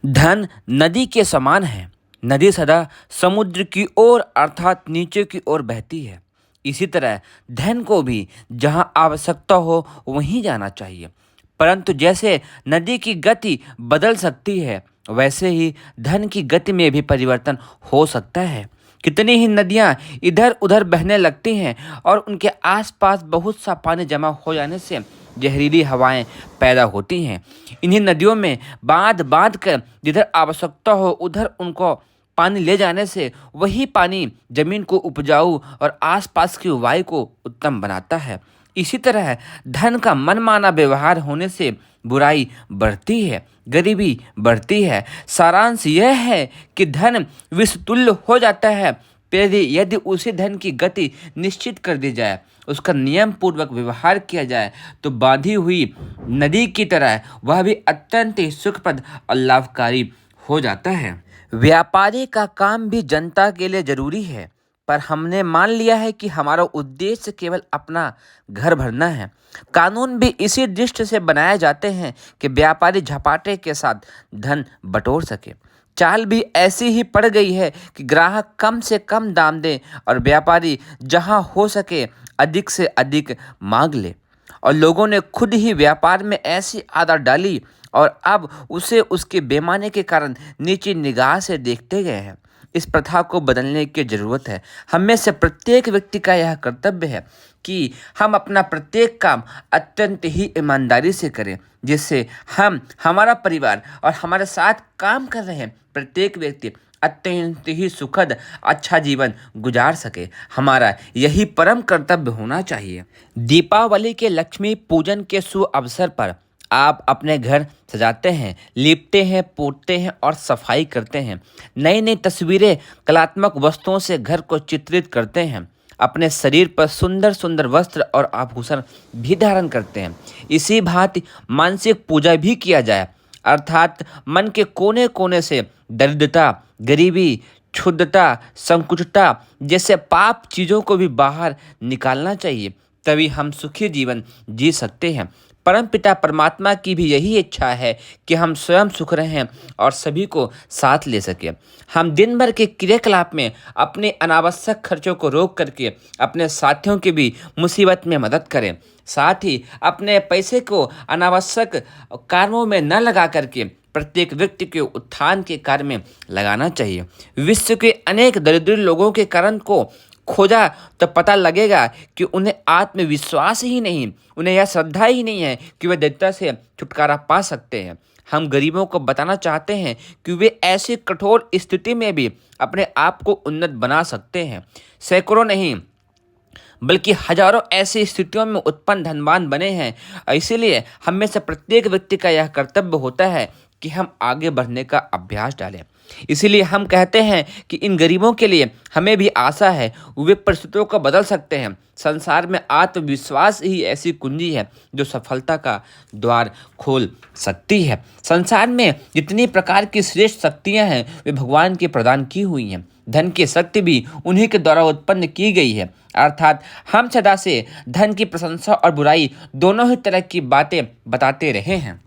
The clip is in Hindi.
धन नदी के समान है। नदी सदा समुद्र की ओर अर्थात नीचे की ओर बहती है। इसी तरह धन को भी जहां आवश्यकता हो वहीं जाना चाहिए। परंतु जैसे नदी की गति बदल सकती है, वैसे ही धन की गति में भी परिवर्तन हो सकता है। कितनी ही नदियां इधर उधर बहने लगती हैं और उनके आसपास बहुत सा पानी जमा हो जाने से जहरीली हवाएं पैदा होती हैं। इन्हीं नदियों में बांध बांध कर जिधर आवश्यकता हो उधर उनको पानी ले जाने से वही पानी जमीन को उपजाऊ और आसपास की वायु को उत्तम बनाता है। इसी तरह धन का मनमाना व्यवहार होने से बुराई बढ़ती है, गरीबी बढ़ती है। सारांश यह है कि धन विषतुल्य हो जाता है यदि उसी धन की गति निश्चित कर दी जाए, उसका नियम पूर्वक व्यवहार किया जाए, तो बांधी हुई नदी की तरह वह भी अत्यंत ही सुखप्रद और लाभकारी हो जाता है। व्यापारी का काम भी जनता के लिए जरूरी है, पर हमने मान लिया है कि हमारा उद्देश्य केवल अपना घर भरना है। कानून भी इसी दृष्टि से बनाए जाते हैं कि व्यापारी झपाटे के साथ धन बटोर सके। चाल भी ऐसी ही पड़ गई है कि ग्राहक कम से कम दाम दे और व्यापारी जहां हो सके अधिक से अधिक मांग ले। और लोगों ने खुद ही व्यापार में ऐसी आदत डाली और अब उसे उसके बेईमानी के कारण नीची निगाह से देखते गए हैं। इस प्रथा को बदलने की जरूरत है। हम में से प्रत्येक व्यक्ति का यह कर्तव्य है कि हम अपना प्रत्येक काम अत्यंत ही ईमानदारी से करें, जिससे हम, हमारा परिवार और हमारे साथ काम कर रहे प्रत्येक व्यक्ति अत्यंत ही सुखद अच्छा जीवन गुजार सके। हमारा यही परम कर्तव्य होना चाहिए। दीपावली के लक्ष्मी पूजन के शुभ अवसर पर आप अपने घर सजाते हैं, लीपते हैं, पोतते हैं और सफाई करते हैं। नई नई तस्वीरें, कलात्मक वस्तुओं से घर को चित्रित करते हैं। अपने शरीर पर सुंदर सुंदर वस्त्र और आभूषण भी धारण करते हैं। इसी भांति मानसिक पूजा भी किया जाए, अर्थात मन के कोने कोने से दरिद्रता, गरीबी, क्षुद्रता, संकुचितता जैसे पाप चीज़ों को भी बाहर निकालना चाहिए। तभी हम सुखी जीवन जी सकते हैं। परमपिता परमात्मा की भी यही इच्छा है कि हम स्वयं सुख रहें और सभी को साथ ले सकें। हम दिन भर के क्रियाकलाप में अपने अनावश्यक खर्चों को रोक करके अपने साथियों की भी मुसीबत में मदद करें। साथ ही अपने पैसे को अनावश्यक कामों में न लगा करके प्रत्येक व्यक्ति के उत्थान के कार्य में लगाना चाहिए। विश्व के अनेक दरिद्र लोगों के कारण को खोजा तो पता लगेगा कि उन्हें आत्मविश्वास ही नहीं, उन्हें यह श्रद्धा ही नहीं है कि वे दरिद्रता से छुटकारा पा सकते हैं। हम गरीबों को बताना चाहते हैं कि वे ऐसी कठोर स्थिति में भी अपने आप को उन्नत बना सकते हैं। सैकड़ों नहीं बल्कि हजारों ऐसी स्थितियों में उत्पन्न धनवान बने हैं। इसीलिए हम में से प्रत्येक व्यक्ति का यह कर्तव्य होता है कि हम आगे बढ़ने का अभ्यास डालें। इसीलिए हम कहते हैं कि इन गरीबों के लिए हमें भी आशा है, वे परिस्थितियों को बदल सकते हैं। संसार में आत्मविश्वास ही ऐसी कुंजी है जो सफलता का द्वार खोल सकती है। संसार में जितनी प्रकार की श्रेष्ठ शक्तियां हैं वे भगवान की प्रदान की हुई हैं। धन की शक्ति भी उन्हीं के द्वारा उत्पन्न की गई है। अर्थात हम सदा से धन की प्रशंसा और बुराई दोनों ही तरह की बातें बताते रहे हैं।